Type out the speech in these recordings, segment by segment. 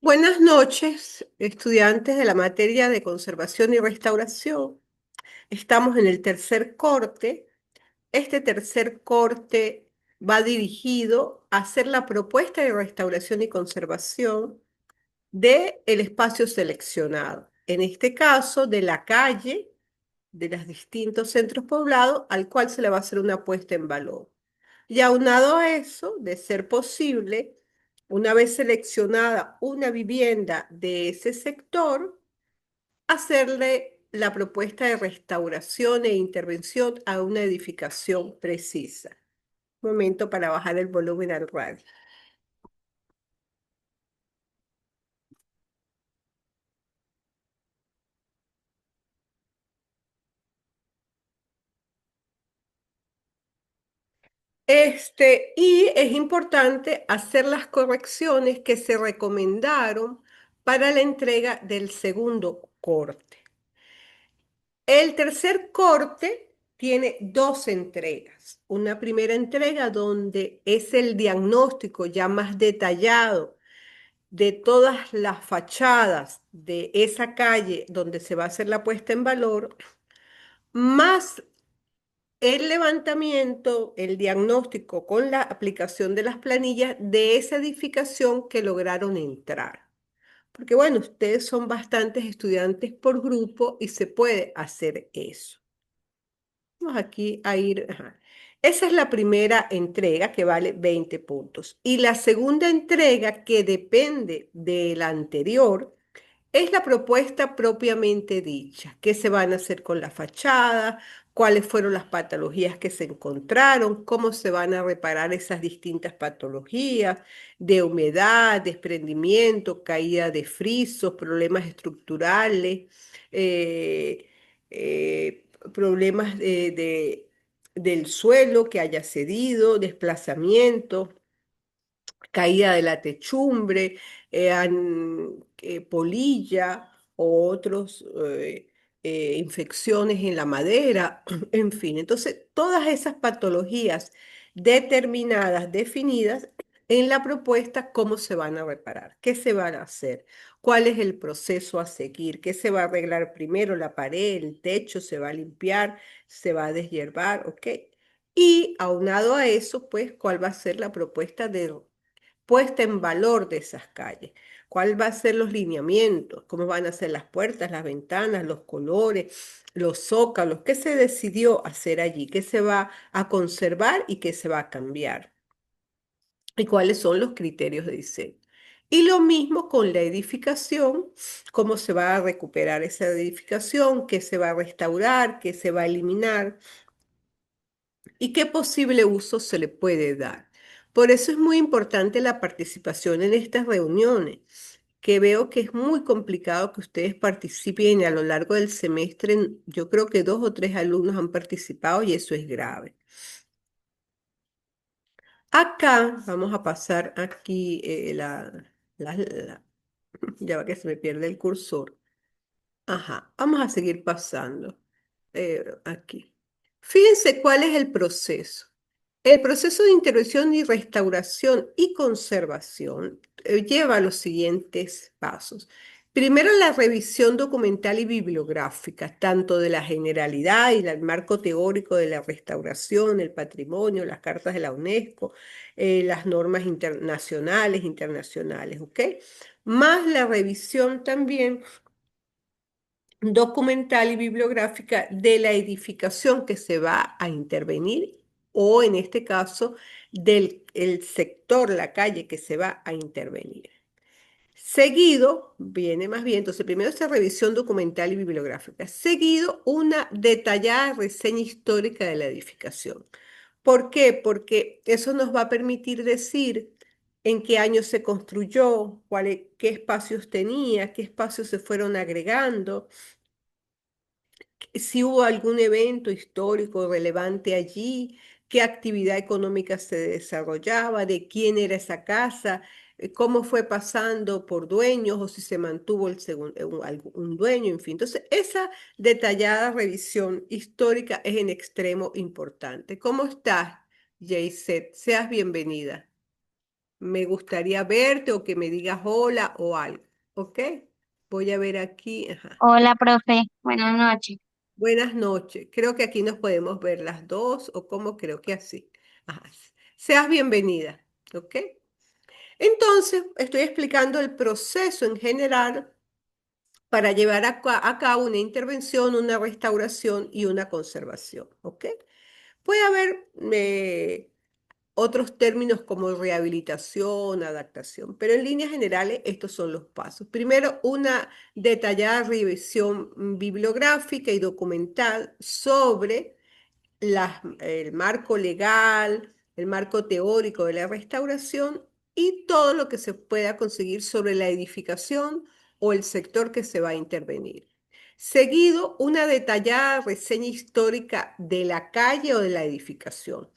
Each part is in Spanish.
Buenas noches, estudiantes de la materia de conservación y restauración. Estamos en el tercer corte. Este tercer corte va dirigido a hacer la propuesta de restauración y conservación del espacio seleccionado. En este caso, de la calle de los distintos centros poblados al cual se le va a hacer una puesta en valor. Y aunado a eso, de ser posible, una vez seleccionada una vivienda de ese sector, hacerle la propuesta de restauración e intervención a una edificación precisa. Momento para bajar el volumen al radio. Y es importante hacer las correcciones que se recomendaron para la entrega del segundo corte. El tercer corte tiene dos entregas. Una primera entrega donde es el diagnóstico ya más detallado de todas las fachadas de esa calle donde se va a hacer la puesta en valor, más el levantamiento, el diagnóstico con la aplicación de las planillas de esa edificación que lograron entrar. Porque bueno, ustedes son bastantes estudiantes por grupo y se puede hacer eso. Vamos aquí a ir. Ajá. Esa es la primera entrega que vale 20 puntos. Y la segunda entrega, que depende de la anterior, es la propuesta propiamente dicha. ¿Qué se van a hacer con la fachada? ¿Cuáles fueron las patologías que se encontraron? ¿Cómo se van a reparar esas distintas patologías de humedad, desprendimiento, caída de frisos, problemas estructurales, eh, problemas del suelo que haya cedido, desplazamiento, caída de la techumbre, polilla o otros infecciones en la madera, en fin. Entonces, todas esas patologías determinadas, definidas en la propuesta, cómo se van a reparar, qué se van a hacer, cuál es el proceso a seguir, qué se va a arreglar primero, la pared, el techo, se va a limpiar, se va a deshiervar, ¿ok? Y aunado a eso, pues, cuál va a ser la propuesta de puesta en valor de esas calles. ¿Cuál va a ser los lineamientos? ¿Cómo van a ser las puertas, las ventanas, los colores, los zócalos? ¿Qué se decidió hacer allí? ¿Qué se va a conservar y qué se va a cambiar? ¿Y cuáles son los criterios de diseño? Y lo mismo con la edificación, cómo se va a recuperar esa edificación, qué se va a restaurar, qué se va a eliminar y qué posible uso se le puede dar. Por eso es muy importante la participación en estas reuniones, que veo que es muy complicado que ustedes participen y a lo largo del semestre. Yo creo que 2 o 3 alumnos han participado y eso es grave. Acá vamos a pasar aquí ya va que se me pierde el cursor. Ajá, vamos a seguir pasando aquí. Fíjense cuál es el proceso. El proceso de intervención y restauración y conservación lleva a los siguientes pasos. Primero, la revisión documental y bibliográfica, tanto de la generalidad y el marco teórico de la restauración, el patrimonio, las cartas de la UNESCO, las normas internacionales, ¿ok? Más la revisión también documental y bibliográfica de la edificación que se va a intervenir o en este caso del el sector, la calle que se va a intervenir. Seguido, viene más bien, entonces primero esa revisión documental y bibliográfica, seguido una detallada reseña histórica de la edificación. ¿Por qué? Porque eso nos va a permitir decir en qué año se construyó, qué espacios tenía, qué espacios se fueron agregando, si hubo algún evento histórico relevante allí, qué actividad económica se desarrollaba, de quién era esa casa, cómo fue pasando por dueños o si se mantuvo un dueño, en fin. Entonces, esa detallada revisión histórica es en extremo importante. ¿Cómo estás, Jayset? Seas bienvenida. me gustaría verte o que me digas hola o algo, ¿ok? Voy a ver aquí, ajá. Hola, profe. Buenas noches. Buenas noches. Creo que aquí nos podemos ver las dos o como creo que así. Ajá. Seas bienvenida, ¿ok? Entonces, estoy explicando el proceso en general para llevar a cabo una intervención, una restauración y una conservación, ¿ok? Puede haber otros términos como rehabilitación, adaptación, pero en líneas generales estos son los pasos. Primero, una detallada revisión bibliográfica y documental sobre el marco legal, el marco teórico de la restauración y todo lo que se pueda conseguir sobre la edificación o el sector que se va a intervenir. Seguido, una detallada reseña histórica de la calle o de la edificación.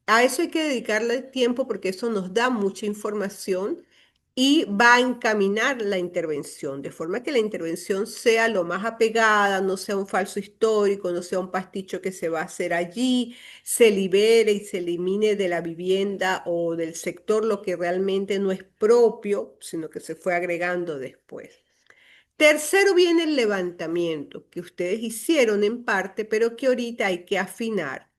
A eso hay que dedicarle tiempo porque eso nos da mucha información y va a encaminar la intervención, de forma que la intervención sea lo más apegada, no sea un falso histórico, no sea un pasticho que se va a hacer allí, se libere y se elimine de la vivienda o del sector lo que realmente no es propio, sino que se fue agregando después. Tercero viene el levantamiento, que ustedes hicieron en parte, pero que ahorita hay que afinar.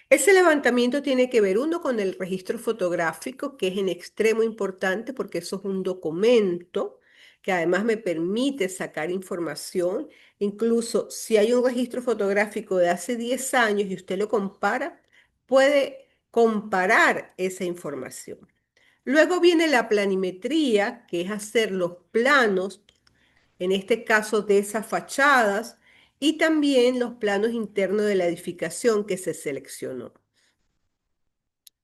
Ese levantamiento tiene que ver uno con el registro fotográfico, que es en extremo importante porque eso es un documento que además me permite sacar información. Incluso si hay un registro fotográfico de hace 10 años y usted lo compara, puede comparar esa información. Luego viene la planimetría, que es hacer los planos, en este caso de esas fachadas, y también los planos internos de la edificación que se seleccionó,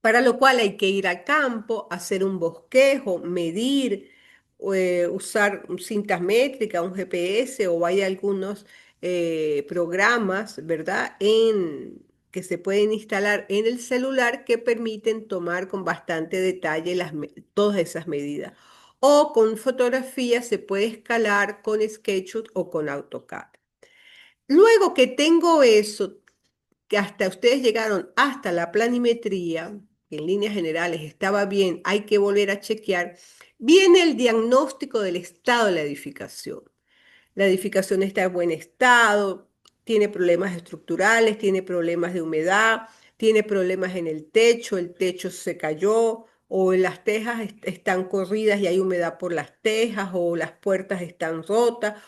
para lo cual hay que ir al campo, hacer un bosquejo, medir, usar cintas métricas, un GPS o hay algunos programas, ¿verdad? Que se pueden instalar en el celular que permiten tomar con bastante detalle todas esas medidas. O con fotografía se puede escalar con SketchUp o con AutoCAD. Luego que tengo eso, que hasta ustedes llegaron hasta la planimetría, que en líneas generales estaba bien, hay que volver a chequear, viene el diagnóstico del estado de la edificación. La edificación está en buen estado, tiene problemas estructurales, tiene problemas de humedad, tiene problemas en el techo se cayó, o las tejas están corridas y hay humedad por las tejas, o las puertas están rotas,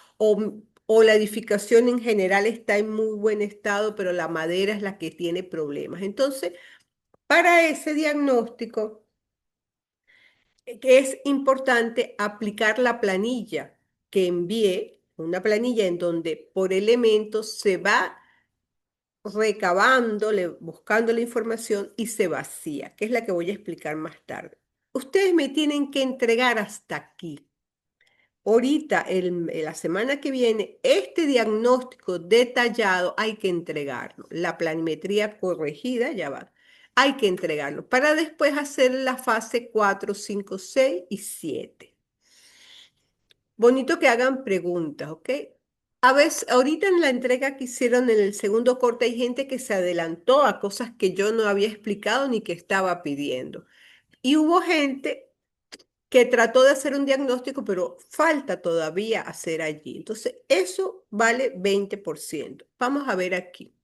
o la edificación en general está en muy buen estado, pero la madera es la que tiene problemas. Entonces, para ese diagnóstico, que es importante aplicar la planilla que envié, una planilla en donde por elementos se va recabando, buscando la información y se vacía, que es la que voy a explicar más tarde. Ustedes me tienen que entregar hasta aquí. Ahorita, la semana que viene, este diagnóstico detallado hay que entregarlo. La planimetría corregida ya va. Hay que entregarlo para después hacer la fase 4, 5, 6 y 7. Bonito que hagan preguntas, ¿ok? A veces, ahorita en la entrega que hicieron en el segundo corte hay gente que se adelantó a cosas que yo no había explicado ni que estaba pidiendo. Y hubo gente que trató de hacer un diagnóstico, pero falta todavía hacer allí. Entonces, eso vale 20%. Vamos a ver aquí.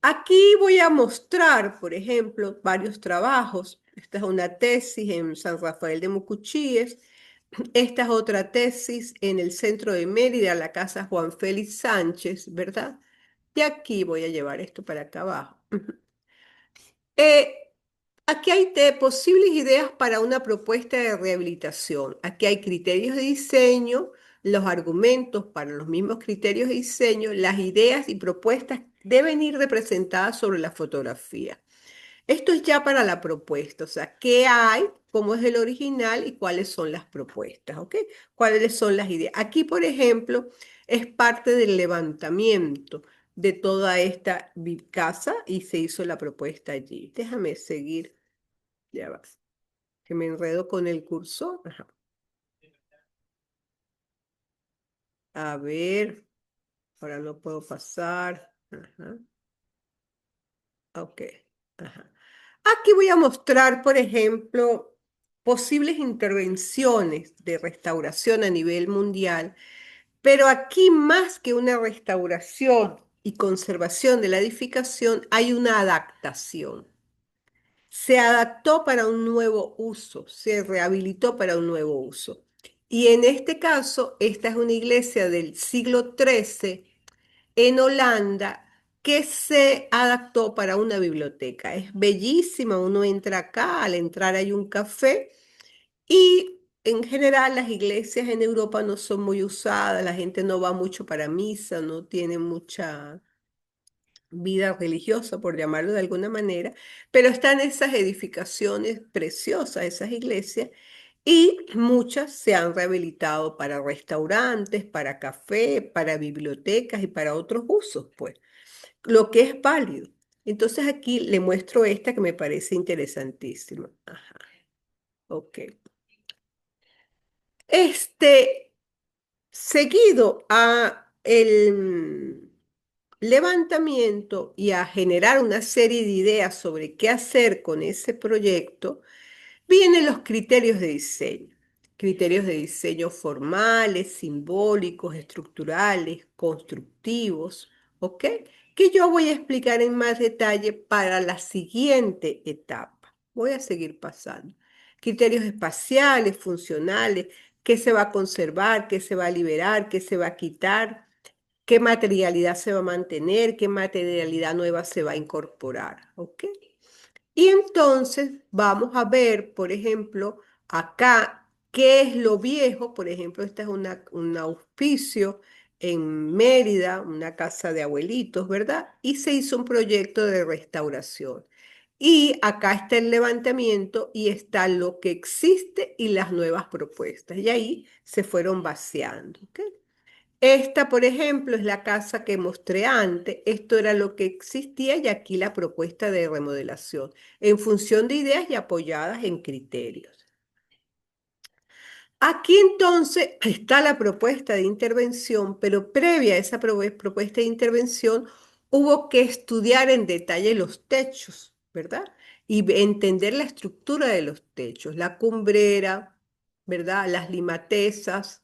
Aquí voy a mostrar, por ejemplo, varios trabajos. Esta es una tesis en San Rafael de Mucuchíes. Esta es otra tesis en el centro de Mérida, la casa Juan Félix Sánchez, ¿verdad? De aquí voy a llevar esto para acá abajo. Eh, Aquí hay posibles ideas para una propuesta de rehabilitación. Aquí hay criterios de diseño, los argumentos para los mismos criterios de diseño, las ideas y propuestas deben ir representadas sobre la fotografía. Esto es ya para la propuesta, o sea, ¿qué hay? ¿Cómo es el original y cuáles son las propuestas? ¿Ok? ¿Cuáles son las ideas? Aquí, por ejemplo, es parte del levantamiento de toda esta casa y se hizo la propuesta allí. Déjame seguir, ya vas, que me enredo con el cursor. Ajá. A ver, ahora no puedo pasar. Ajá. Ok. Ajá. Aquí voy a mostrar, por ejemplo, posibles intervenciones de restauración a nivel mundial, pero aquí más que una restauración y conservación de la edificación, hay una adaptación. Se adaptó para un nuevo uso, se rehabilitó para un nuevo uso. Y en este caso, esta es una iglesia del siglo XIII en Holanda que se adaptó para una biblioteca. Es bellísima, uno entra acá, al entrar hay un café y en general las iglesias en Europa no son muy usadas, la gente no va mucho para misa, no tiene mucha vida religiosa, por llamarlo de alguna manera, pero están esas edificaciones preciosas, esas iglesias, y muchas se han rehabilitado para restaurantes, para café, para bibliotecas y para otros usos, pues, lo que es válido. Entonces aquí le muestro esta que me parece interesantísima. Ajá, ok. Este, seguido a el levantamiento y a generar una serie de ideas sobre qué hacer con ese proyecto, vienen los criterios de diseño. Criterios de diseño formales, simbólicos, estructurales, constructivos, ¿ok? Que yo voy a explicar en más detalle para la siguiente etapa. Voy a seguir pasando. Criterios espaciales, funcionales, qué se va a conservar, qué se va a liberar, qué se va a quitar, qué materialidad se va a mantener, qué materialidad nueva se va a incorporar, ¿ok? Y entonces vamos a ver, por ejemplo, acá, qué es lo viejo. Por ejemplo, esta es un auspicio en Mérida, una casa de abuelitos, ¿verdad? Y se hizo un proyecto de restauración. Y acá está el levantamiento y está lo que existe y las nuevas propuestas. Y ahí se fueron vaciando, ¿ok? Esta, por ejemplo, es la casa que mostré antes. Esto era lo que existía y aquí la propuesta de remodelación, en función de ideas y apoyadas en criterios. Aquí entonces está la propuesta de intervención, pero previa a esa propuesta de intervención hubo que estudiar en detalle los techos, ¿verdad? Y entender la estructura de los techos, la cumbrera, ¿verdad? Las limatezas,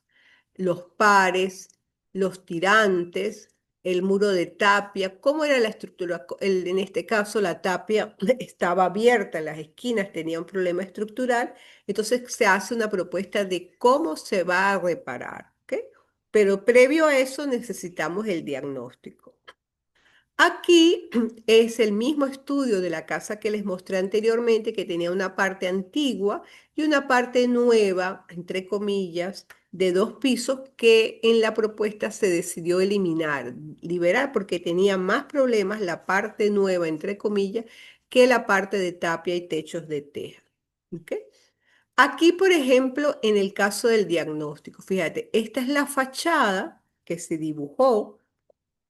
los pares, los tirantes, el muro de tapia, cómo era la estructura. En este caso, la tapia estaba abierta en las esquinas, tenía un problema estructural, entonces se hace una propuesta de cómo se va a reparar, ¿ok? Pero previo a eso necesitamos el diagnóstico. Aquí es el mismo estudio de la casa que les mostré anteriormente, que tenía una parte antigua y una parte nueva, entre comillas, de 2 pisos, que en la propuesta se decidió eliminar, liberar, porque tenía más problemas la parte nueva, entre comillas, que la parte de tapia y techos de teja. ¿Ok? Aquí, por ejemplo, en el caso del diagnóstico, fíjate, esta es la fachada que se dibujó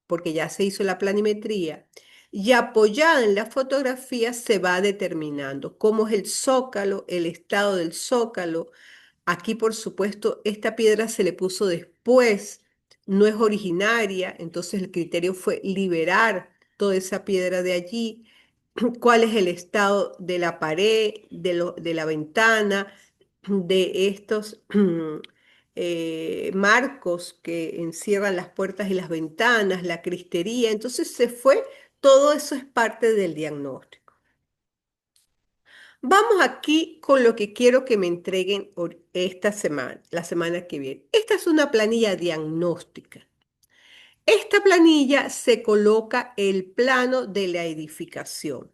porque ya se hizo la planimetría, y apoyada en la fotografía se va determinando cómo es el zócalo, el estado del zócalo. Aquí, por supuesto, esta piedra se le puso después, no es originaria, entonces el criterio fue liberar toda esa piedra de allí. ¿Cuál es el estado de la pared, de la ventana, de estos marcos que encierran las puertas y las ventanas, la cristería? Entonces se fue, todo eso es parte del diagnóstico. Vamos aquí con lo que quiero que me entreguen esta semana, la semana que viene. Esta es una planilla diagnóstica. Esta planilla se coloca el plano de la edificación.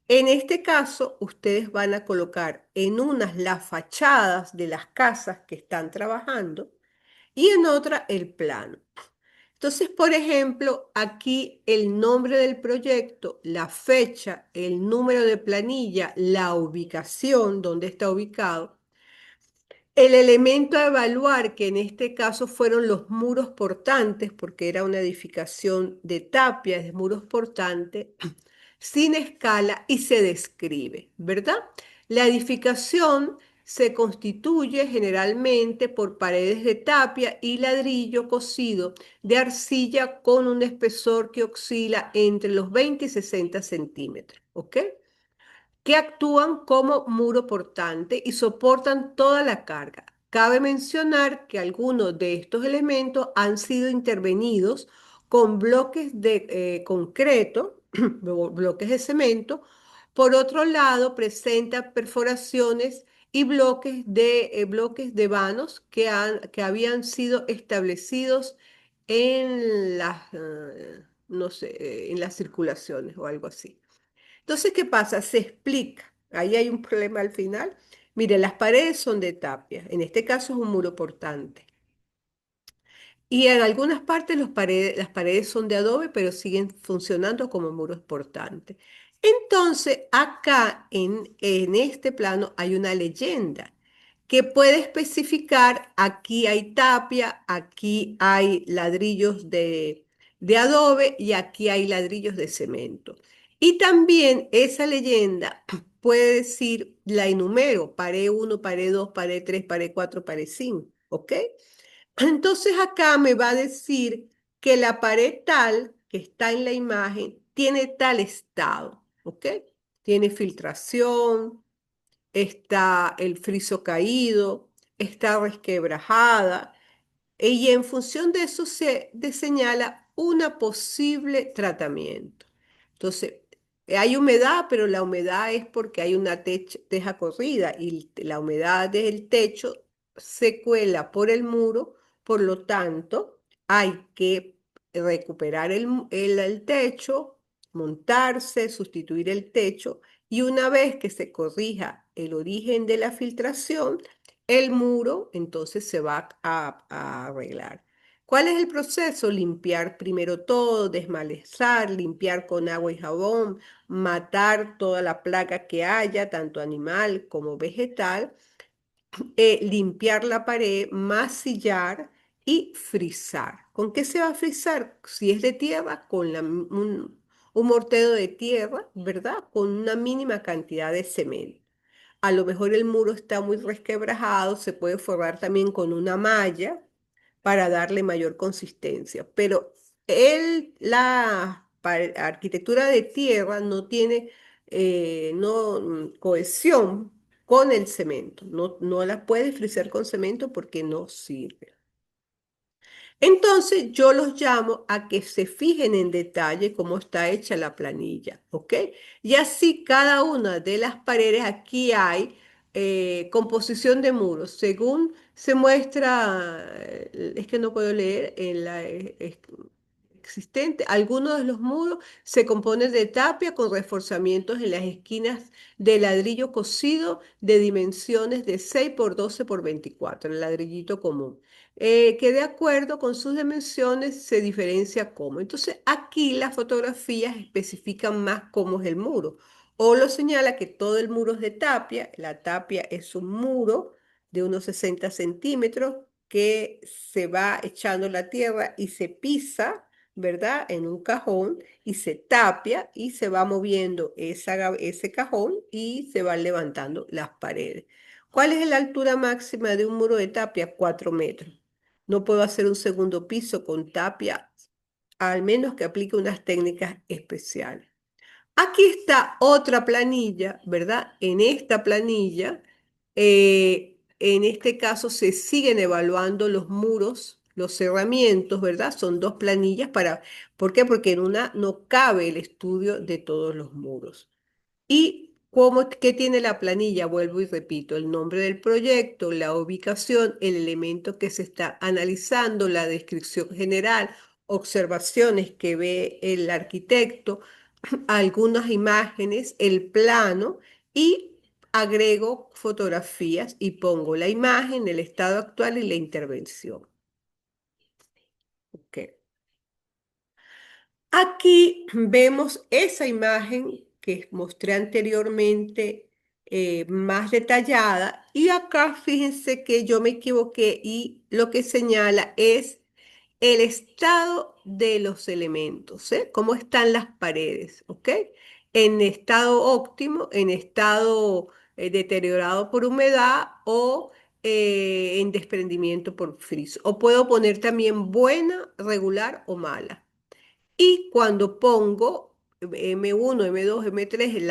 En este caso, ustedes van a colocar en unas las fachadas de las casas que están trabajando y en otra el plano. Entonces, por ejemplo, aquí el nombre del proyecto, la fecha, el número de planilla, la ubicación, donde está ubicado, el elemento a evaluar, que en este caso fueron los muros portantes, porque era una edificación de tapias, de muros portantes, sin escala y se describe, ¿verdad? La edificación se constituye generalmente por paredes de tapia y ladrillo cocido de arcilla con un espesor que oscila entre los 20 y 60 centímetros, ¿ok? que actúan como muro portante y soportan toda la carga. Cabe mencionar que algunos de estos elementos han sido intervenidos con bloques de concreto, bloques de cemento. Por otro lado, presenta perforaciones y bloques de vanos que habían sido establecidos en no sé, en las circulaciones o algo así. Entonces, ¿qué pasa? Se explica. Ahí hay un problema al final. Mire, las paredes son de tapia. En este caso es un muro portante. Y en algunas partes las paredes son de adobe, pero siguen funcionando como muros portantes. Entonces, acá en este plano hay una leyenda que puede especificar, aquí hay tapia, aquí hay ladrillos de adobe y aquí hay ladrillos de cemento. Y también esa leyenda puede decir, la enumero, pared uno, pared 2, pared 3, pared 4, pared 5, ¿ok? Entonces acá me va a decir que la pared tal que está en la imagen tiene tal estado, ¿ok? Tiene filtración, está el friso caído, está resquebrajada, y en función de eso se señala una posible tratamiento. Entonces, hay humedad, pero la humedad es porque hay una teja corrida y la humedad del techo se cuela por el muro, por lo tanto, hay que recuperar el techo, montarse, sustituir el techo y una vez que se corrija el origen de la filtración, el muro entonces se va a arreglar. ¿Cuál es el proceso? Limpiar primero todo, desmalezar, limpiar con agua y jabón, matar toda la plaga que haya, tanto animal como vegetal, limpiar la pared, masillar y frizar. ¿Con qué se va a frizar? Si es de tierra, con un mortero de tierra, ¿verdad? Con una mínima cantidad de cemento. A lo mejor el muro está muy resquebrajado, se puede forrar también con una malla para darle mayor consistencia. Pero la arquitectura de tierra no tiene cohesión con el cemento. No la puede frizar con cemento porque no sirve. Entonces yo los llamo a que se fijen en detalle cómo está hecha la planilla, ¿ok? Y así cada una de las paredes, aquí hay composición de muros, según se muestra, es que no puedo leer en la existente. Algunos de los muros se componen de tapia con reforzamientos en las esquinas de ladrillo cocido de dimensiones de 6 por 12 por 24, el ladrillito común, que de acuerdo con sus dimensiones se diferencia cómo. Entonces aquí las fotografías especifican más cómo es el muro. O lo señala que todo el muro es de tapia. La tapia es un muro de unos 60 centímetros que se va echando la tierra y se pisa, ¿verdad? En un cajón y se tapia y se va moviendo ese cajón y se van levantando las paredes. ¿Cuál es la altura máxima de un muro de tapia? 4 metros. No puedo hacer un segundo piso con tapia, al menos que aplique unas técnicas especiales. Aquí está otra planilla, ¿verdad? En esta planilla, en este caso se siguen evaluando los muros, los cerramientos, ¿verdad? Son dos planillas ¿por qué? Porque en una no cabe el estudio de todos los muros. ¿Y qué tiene la planilla? Vuelvo y repito, el nombre del proyecto, la ubicación, el elemento que se está analizando, la descripción general, observaciones que ve el arquitecto, algunas imágenes, el plano y agrego fotografías y pongo la imagen, el estado actual y la intervención. Ok. Aquí vemos esa imagen que mostré anteriormente, más detallada, y acá fíjense que yo me equivoqué y lo que señala es el estado de los elementos, ¿eh? Cómo están las paredes, ¿ok? En estado óptimo, en estado deteriorado por humedad o en desprendimiento por frizz. O puedo poner también buena, regular o mala. Y cuando pongo M1, M2, M3,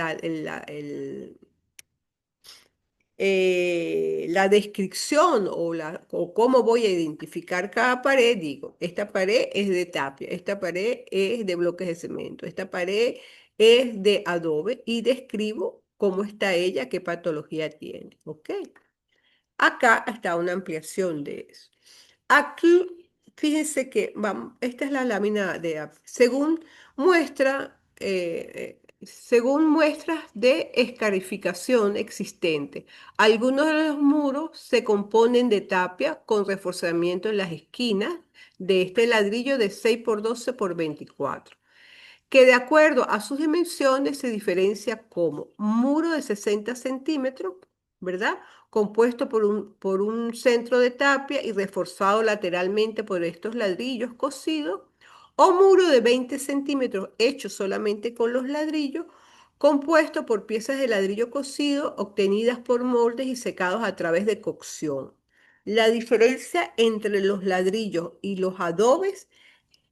la descripción o cómo voy a identificar cada pared, digo, esta pared es de tapia, esta pared es de bloques de cemento, esta pared es de adobe y describo cómo está ella, qué patología tiene, ¿ok? Acá está una ampliación de eso. Aquí, fíjense que, vamos, esta es la lámina según muestras de escarificación existente. Algunos de los muros se componen de tapia con reforzamiento en las esquinas de este ladrillo de 6 por 12 por 24 que de acuerdo a sus dimensiones se diferencia como muro de 60 centímetros, ¿verdad? Compuesto por un centro de tapia y reforzado lateralmente por estos ladrillos cosidos, o muro de 20 centímetros hecho solamente con los ladrillos, compuesto por piezas de ladrillo cocido obtenidas por moldes y secados a través de cocción. La diferencia entre los ladrillos y los adobes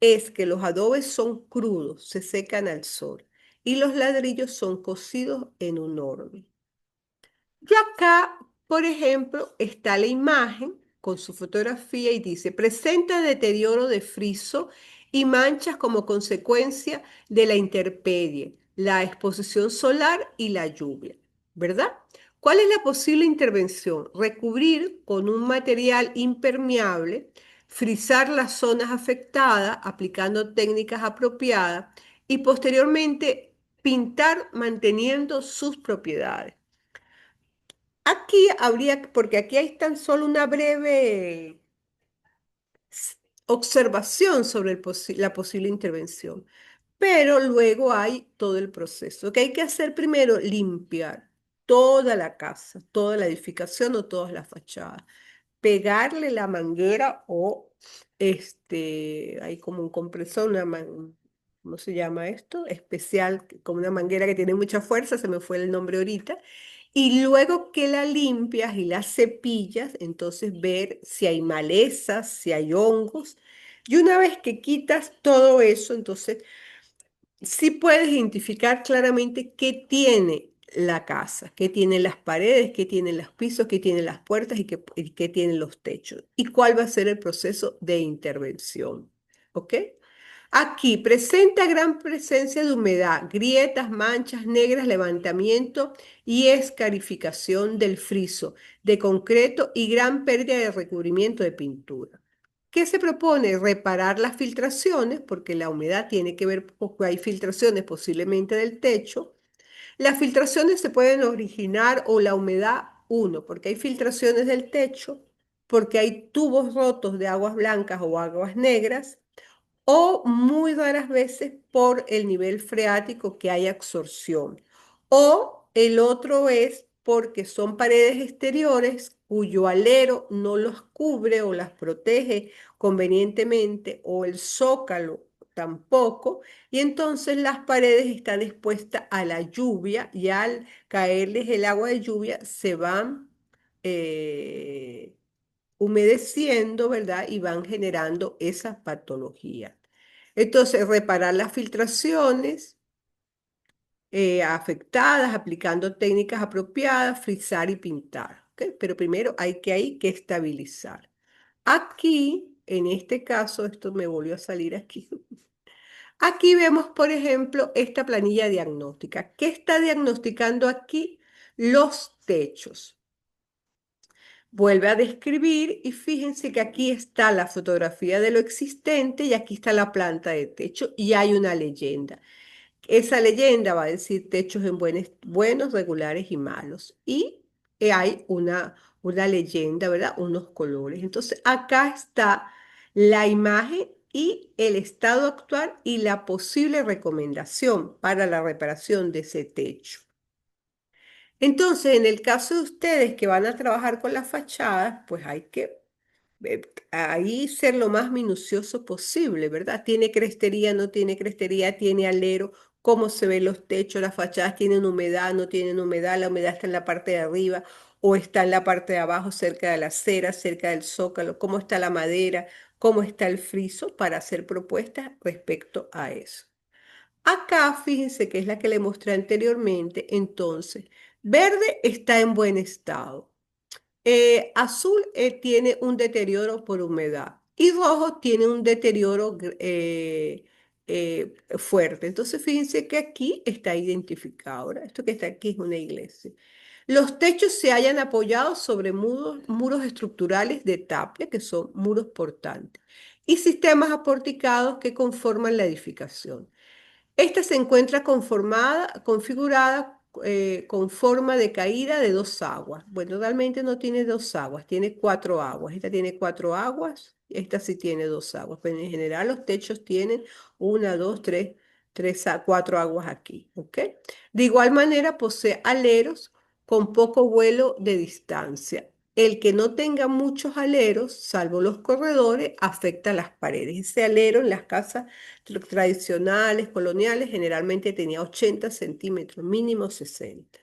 es que los adobes son crudos, se secan al sol, y los ladrillos son cocidos en un horno. Y acá, por ejemplo, está la imagen con su fotografía y dice, presenta deterioro de friso y manchas como consecuencia de la intemperie, la exposición solar y la lluvia, ¿verdad? ¿Cuál es la posible intervención? Recubrir con un material impermeable, frisar las zonas afectadas aplicando técnicas apropiadas y posteriormente pintar manteniendo sus propiedades. Aquí habría, porque aquí hay tan solo una breve s- observación sobre la posible intervención, pero luego hay todo el proceso. Lo que hay que hacer primero, limpiar toda la casa, toda la edificación o todas las fachadas, pegarle la manguera o hay como un compresor, ¿cómo se llama esto? Especial, como una manguera que tiene mucha fuerza, se me fue el nombre ahorita. Y luego que la limpias y la cepillas, entonces ver si hay malezas, si hay hongos. Y una vez que quitas todo eso, entonces sí puedes identificar claramente qué tiene la casa, qué tienen las paredes, qué tienen los pisos, qué tienen las puertas y qué tienen los techos. Y cuál va a ser el proceso de intervención. ¿Ok? Aquí presenta gran presencia de humedad, grietas, manchas negras, levantamiento y escarificación del friso de concreto y gran pérdida de recubrimiento de pintura. ¿Qué se propone? Reparar las filtraciones, porque la humedad tiene que ver, porque hay filtraciones posiblemente del techo. Las filtraciones se pueden originar o la humedad, uno, porque hay filtraciones del techo, porque hay tubos rotos de aguas blancas o aguas negras o muy raras veces por el nivel freático que hay absorción. O el otro es porque son paredes exteriores cuyo alero no los cubre o las protege convenientemente, o el zócalo tampoco, y entonces las paredes están expuestas a la lluvia y al caerles el agua de lluvia se van eh, humedeciendo, ¿verdad? Y van generando esas patologías. Entonces, reparar las filtraciones afectadas, aplicando técnicas apropiadas, frizar y pintar. ¿Ok? Pero primero hay que estabilizar. Aquí, en este caso, esto me volvió a salir aquí. Aquí vemos, por ejemplo, esta planilla diagnóstica. ¿Qué está diagnosticando aquí? Los techos. Vuelve a describir y fíjense que aquí está la fotografía de lo existente y aquí está la planta de techo y hay una leyenda. Esa leyenda va a decir techos en buenos, regulares y malos. Y hay una leyenda, ¿verdad? Unos colores. Entonces acá está la imagen y el estado actual y la posible recomendación para la reparación de ese techo. Entonces, en el caso de ustedes que van a trabajar con las fachadas, pues hay que ahí ser lo más minucioso posible, ¿verdad? ¿Tiene crestería, no tiene crestería, tiene alero? ¿Cómo se ven los techos? ¿Las fachadas tienen humedad, no tienen humedad? ¿La humedad está en la parte de arriba o está en la parte de abajo, cerca de la acera, cerca del zócalo? ¿Cómo está la madera? ¿Cómo está el friso? Para hacer propuestas respecto a eso. Acá, fíjense que es la que le mostré anteriormente, entonces, verde está en buen estado. Azul tiene un deterioro por humedad y rojo tiene un deterioro fuerte. Entonces, fíjense que aquí está identificado. Ahora, esto que está aquí es una iglesia. Los techos se hayan apoyado sobre muros estructurales de tapia, que son muros portantes, y sistemas aporticados que conforman la edificación. Esta se encuentra configurada con forma de caída de dos aguas. Bueno, realmente no tiene dos aguas, tiene cuatro aguas. Esta tiene cuatro aguas, esta sí tiene dos aguas. Pero en general los techos tienen una, dos, cuatro aguas aquí, ¿ok? De igual manera posee aleros con poco vuelo de distancia. El que no tenga muchos aleros, salvo los corredores, afecta las paredes. Ese alero en las casas tradicionales, coloniales, generalmente tenía 80 centímetros, mínimo 60.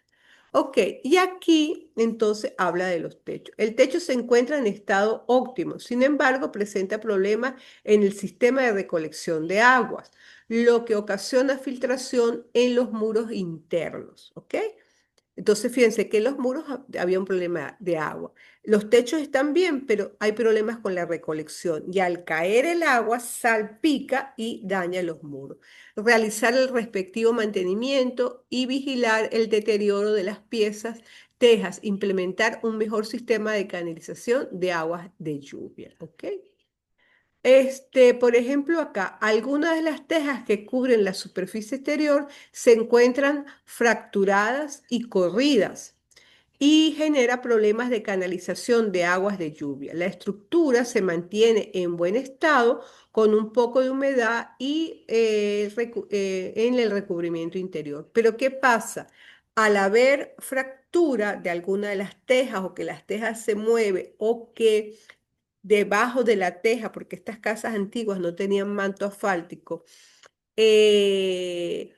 Ok, y aquí entonces habla de los techos. El techo se encuentra en estado óptimo, sin embargo, presenta problemas en el sistema de recolección de aguas, lo que ocasiona filtración en los muros internos. ¿Ok? Entonces, fíjense que en los muros había un problema de agua. Los techos están bien, pero hay problemas con la recolección y al caer el agua salpica y daña los muros. Realizar el respectivo mantenimiento y vigilar el deterioro de las piezas, tejas, implementar un mejor sistema de canalización de aguas de lluvia. ¿Ok? Por ejemplo, acá, algunas de las tejas que cubren la superficie exterior se encuentran fracturadas y corridas y genera problemas de canalización de aguas de lluvia. La estructura se mantiene en buen estado con un poco de humedad y en el recubrimiento interior. Pero ¿qué pasa? Al haber fractura de alguna de las tejas o que las tejas se mueven o que debajo de la teja, porque estas casas antiguas no tenían manto asfáltico, eh,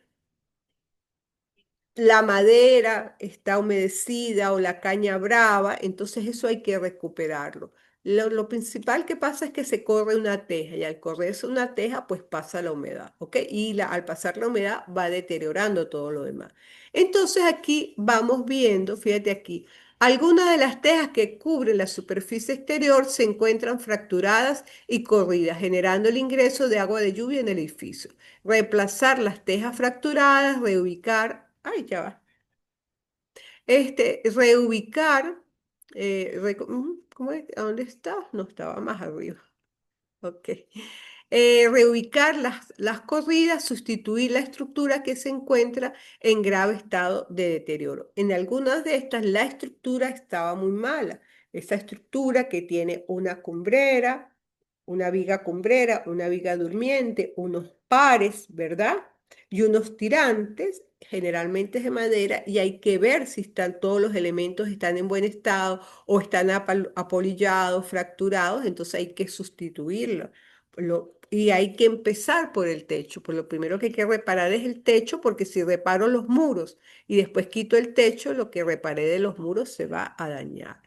la madera está humedecida o la caña brava, entonces eso hay que recuperarlo. Lo principal que pasa es que se corre una teja y al correrse una teja pues pasa la humedad, ¿ok? Y al pasar la humedad va deteriorando todo lo demás. Entonces aquí vamos viendo, fíjate aquí, algunas de las tejas que cubren la superficie exterior se encuentran fracturadas y corridas, generando el ingreso de agua de lluvia en el edificio. Reemplazar las tejas fracturadas, reubicar, ay, ya va, reubicar, ¿cómo es? ¿A dónde está? No, estaba más arriba. Ok. Reubicar las corridas, sustituir la estructura que se encuentra en grave estado de deterioro. En algunas de estas la estructura estaba muy mala. Esa estructura que tiene una cumbrera, una viga cumbrera, una viga durmiente, unos pares, ¿verdad? Y unos tirantes, generalmente de madera, y hay que ver si están todos los elementos están en buen estado o están apolillados, fracturados, entonces hay que sustituirlo. Y hay que empezar por el techo. Pues lo primero que hay que reparar es el techo, porque si reparo los muros y después quito el techo, lo que reparé de los muros se va a dañar.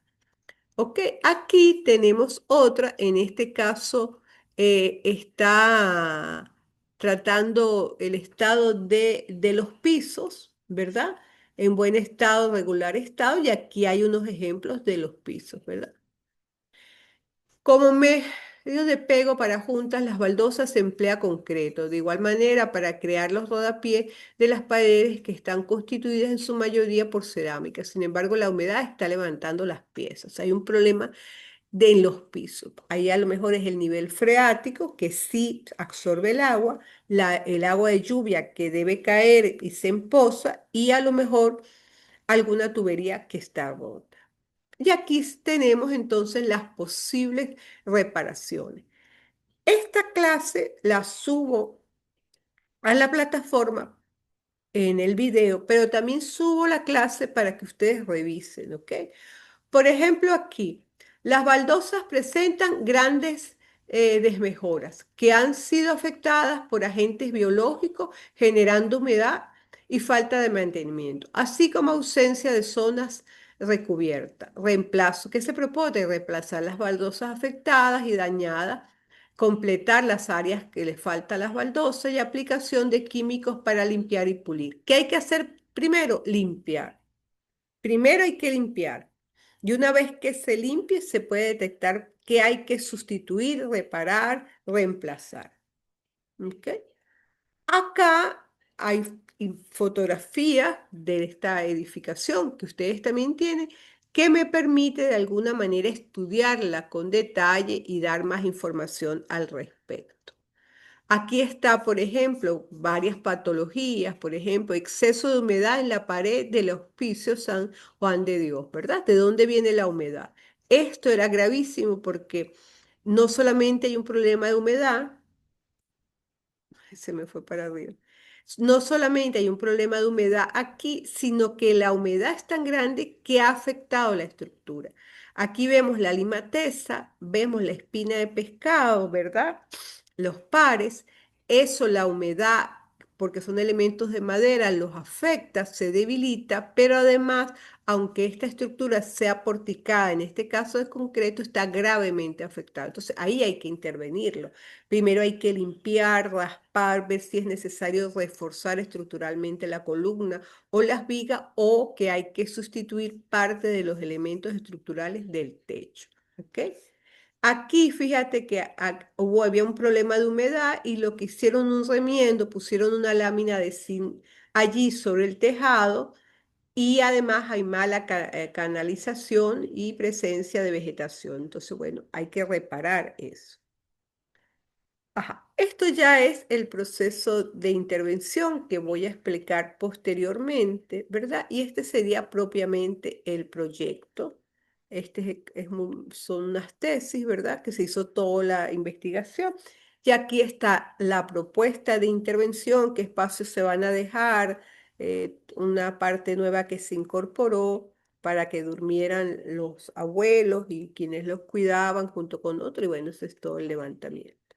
Ok, aquí tenemos otra, en este caso está tratando el estado de los pisos, ¿verdad? En buen estado, regular estado, y aquí hay unos ejemplos de los pisos, ¿verdad? Como medio de pego para juntas, las baldosas se emplea concreto. De igual manera, para crear los rodapiés de las paredes que están constituidas en su mayoría por cerámica. Sin embargo, la humedad está levantando las piezas. Hay un problema de los pisos. Ahí a lo mejor es el nivel freático que sí absorbe el agua, el agua de lluvia que debe caer y se empoza y a lo mejor alguna tubería que está rota. Y aquí tenemos entonces las posibles reparaciones. Esta clase la subo a la plataforma en el video, pero también subo la clase para que ustedes revisen, ¿ok? Por ejemplo, aquí, las baldosas presentan grandes desmejoras que han sido afectadas por agentes biológicos generando humedad y falta de mantenimiento, así como ausencia de zonas recubiertas. Reemplazo, ¿qué se propone? Reemplazar las baldosas afectadas y dañadas completar las áreas que le falta a las baldosas y aplicación de químicos para limpiar y pulir. ¿Qué hay que hacer primero? Limpiar. Primero hay que limpiar. Y una vez que se limpie, se puede detectar qué hay que sustituir, reparar, reemplazar. ¿Ok? Acá hay fotografías de esta edificación que ustedes también tienen, que me permite de alguna manera estudiarla con detalle y dar más información al respecto. Aquí está, por ejemplo, varias patologías, por ejemplo, exceso de humedad en la pared del Hospicio San Juan de Dios, ¿verdad? ¿De dónde viene la humedad? Esto era gravísimo porque no solamente hay un problema de humedad, se me fue para arriba. No solamente hay un problema de humedad aquí, sino que la humedad es tan grande que ha afectado la estructura. Aquí vemos la limateza, vemos la espina de pescado, ¿verdad? Los pares, eso la humedad, porque son elementos de madera, los afecta, se debilita, pero además, aunque esta estructura sea porticada, en este caso de concreto, está gravemente afectada. Entonces ahí hay que intervenirlo. Primero hay que limpiar, raspar, ver si es necesario reforzar estructuralmente la columna o las vigas o que hay que sustituir parte de los elementos estructurales del techo. ¿Ok? Aquí fíjate que había un problema de humedad y lo que hicieron un remiendo, pusieron una lámina de zinc allí sobre el tejado y además hay mala canalización y presencia de vegetación. Entonces, bueno, hay que reparar eso. Ajá. Esto ya es el proceso de intervención que voy a explicar posteriormente, ¿verdad? Y este sería propiamente el proyecto. Son unas tesis, ¿verdad? Que se hizo toda la investigación. Y aquí está la propuesta de intervención, qué espacios se van a dejar, una parte nueva que se incorporó para que durmieran los abuelos y quienes los cuidaban junto con otros. Y bueno, eso es todo el levantamiento.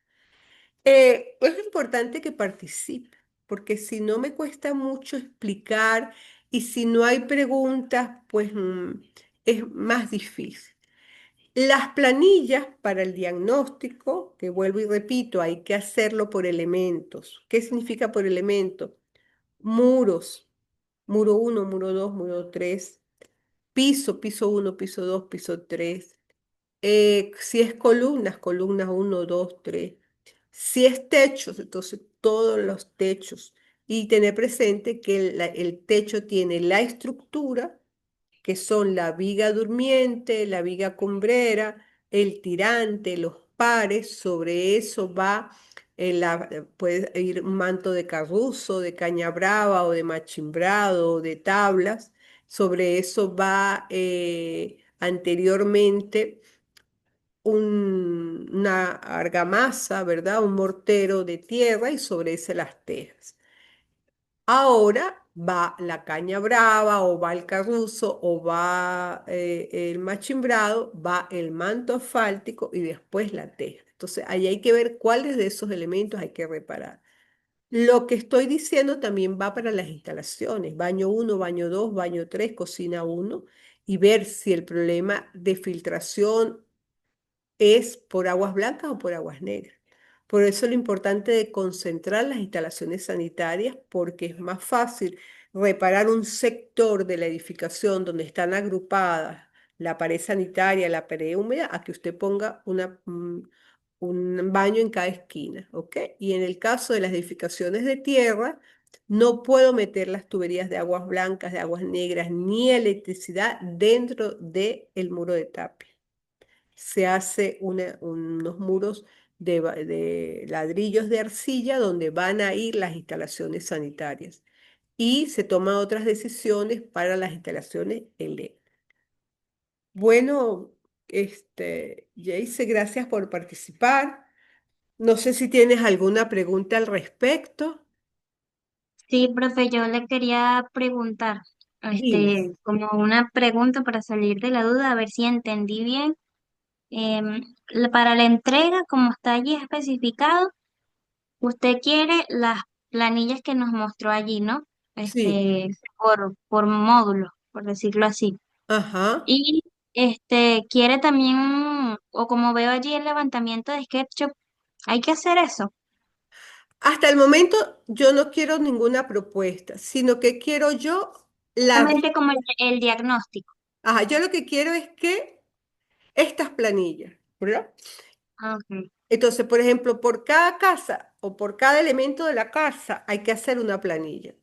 Es importante que participe, porque si no me cuesta mucho explicar y si no hay preguntas, pues es más difícil. Las planillas para el diagnóstico, que vuelvo y repito, hay que hacerlo por elementos. ¿Qué significa por elemento? Muros, muro uno, muro 2, muro 3, piso uno, piso 2, piso 3. Si es columnas, columnas uno, 2, 3. Si es techos, entonces todos los techos. Y tener presente que el techo tiene la estructura, que son la viga durmiente, la viga cumbrera, el tirante, los pares. Sobre eso va, puede ir un manto de carruzo, de caña brava o de machimbrado o de tablas. Sobre eso va anteriormente una argamasa, ¿verdad? Un mortero de tierra y sobre ese las tejas. Ahora va la caña brava o va el carruzo o va el machimbrado, va el manto asfáltico y después la teja. Entonces, ahí hay que ver cuáles de esos elementos hay que reparar. Lo que estoy diciendo también va para las instalaciones, baño uno, baño 2, baño 3, cocina uno, y ver si el problema de filtración es por aguas blancas o por aguas negras. Por eso lo importante de concentrar las instalaciones sanitarias, porque es más fácil reparar un sector de la edificación donde están agrupadas la pared sanitaria, la pared húmeda, a que usted ponga un baño en cada esquina, ¿ok? Y en el caso de las edificaciones de tierra, no puedo meter las tuberías de aguas blancas, de aguas negras, ni electricidad dentro del muro de tapia. Se hace unos muros de ladrillos de arcilla donde van a ir las instalaciones sanitarias y se toman otras decisiones para las instalaciones eléctricas. Bueno, Jayce, gracias por participar. No sé si tienes alguna pregunta al respecto. Sí, profe, yo le quería preguntar, Dime. como una pregunta para salir de la duda, a ver si entendí bien. Para la entrega, como está allí especificado, usted quiere las planillas que nos mostró allí, ¿no? Sí. Por módulo, por decirlo así. Ajá. Y quiere también, o como veo allí el levantamiento de SketchUp, Hay que hacer eso. Hasta el momento yo no quiero ninguna propuesta, sino que quiero yo la... Solamente como el diagnóstico. Ajá, yo lo que quiero es que estas planillas, ¿verdad? Ah, ok. Entonces, por ejemplo, por cada casa o por cada elemento de la casa hay que hacer una planilla.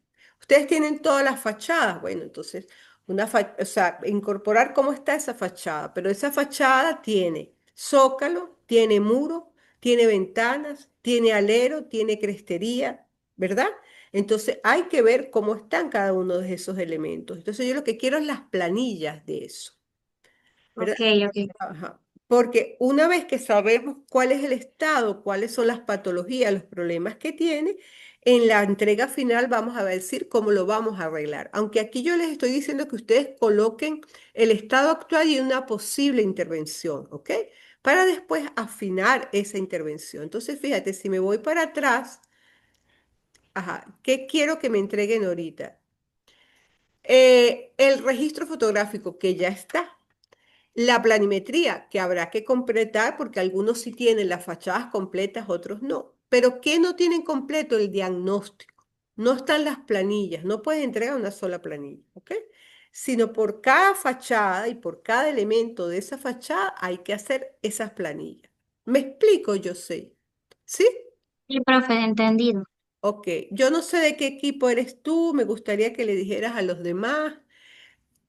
Ustedes tienen todas las fachadas, bueno, entonces, o sea, incorporar cómo está esa fachada, pero esa fachada tiene zócalo, tiene muro, tiene ventanas, tiene alero, tiene crestería, ¿verdad? Entonces, hay que ver cómo están cada uno de esos elementos. Entonces, yo lo que quiero es las planillas de eso. ¿Verdad? Ok, ok. Ajá. Porque una vez que sabemos cuál es el estado, cuáles son las patologías, los problemas que tiene, en la entrega final vamos a decir cómo lo vamos a arreglar. Aunque aquí yo les estoy diciendo que ustedes coloquen el estado actual y una posible intervención, ¿ok? Para después afinar esa intervención. Entonces, fíjate, si me voy para atrás, ajá, ¿qué quiero que me entreguen ahorita? El registro fotográfico que ya está. La planimetría, que habrá que completar porque algunos sí tienen las fachadas completas, otros no. Pero ¿qué no tienen completo? El diagnóstico. No están las planillas, no puedes entregar una sola planilla, ¿ok? Sino por cada fachada y por cada elemento de esa fachada hay que hacer esas planillas. ¿Me explico? Yo sé. ¿Sí? Sí, profe, entendido. Ok. Yo no sé de qué equipo eres tú, me gustaría que le dijeras a los demás.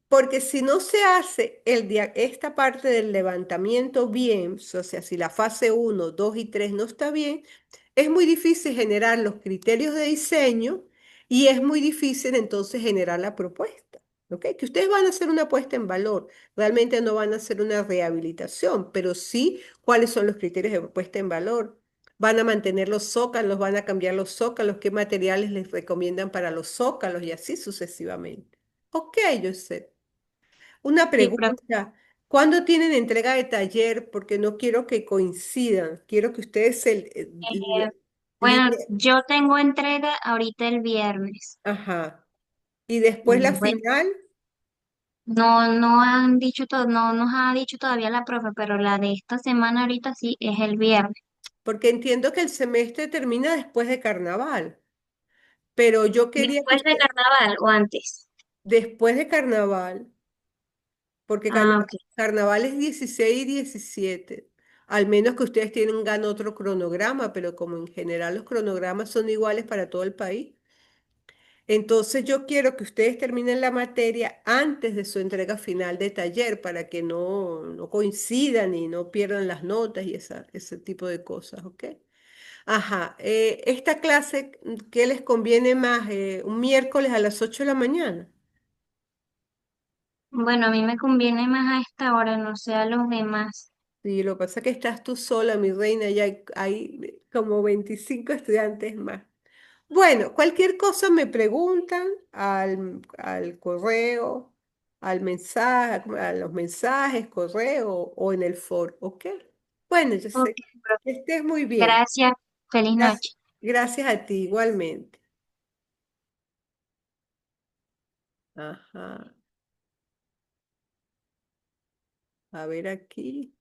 Porque si no se hace esta parte del levantamiento bien, o sea, si la fase uno, 2 y 3 no está bien, es muy difícil generar los criterios de diseño y es muy difícil entonces generar la propuesta. ¿Ok? Que ustedes van a hacer una puesta en valor, realmente no van a hacer una rehabilitación, pero sí cuáles son los criterios de puesta en valor. Van a mantener los zócalos, van a cambiar los zócalos, qué materiales les recomiendan para los zócalos y así sucesivamente. Ok, yo sé. Una Sí, profe. pregunta, ¿cuándo tienen entrega de taller? Porque no quiero que coincidan, quiero que ustedes Eh, bueno, yo tengo entrega ahorita el viernes. ajá, y después la Bueno, final, no han dicho todo, no nos ha dicho todavía la profe, pero la de esta semana ahorita sí es el viernes. porque entiendo que el semestre termina después de carnaval, pero yo quería que ¿Después de usted, carnaval o antes? después de carnaval, porque Ah, ok. carnaval es 16 y 17, al menos que ustedes tengan otro cronograma, pero como en general los cronogramas son iguales para todo el país. Entonces yo quiero que ustedes terminen la materia antes de su entrega final de taller para que no coincidan y no pierdan las notas y ese tipo de cosas, ¿ok? Ajá, esta clase, ¿qué les conviene más? Un miércoles a las 8 de la mañana. Bueno, a mí me conviene más a esta hora, no sé a los demás. Sí, lo que pasa es que estás tú sola, mi reina, y hay como 25 estudiantes más. Bueno, cualquier cosa me preguntan al correo, al mensaje, a los mensajes, correo o en el foro, ¿ok? Bueno, yo Ok, sé profe. que estés muy bien. Gracias. Feliz Gracias, noche. gracias a ti igualmente. Ajá, a ver aquí.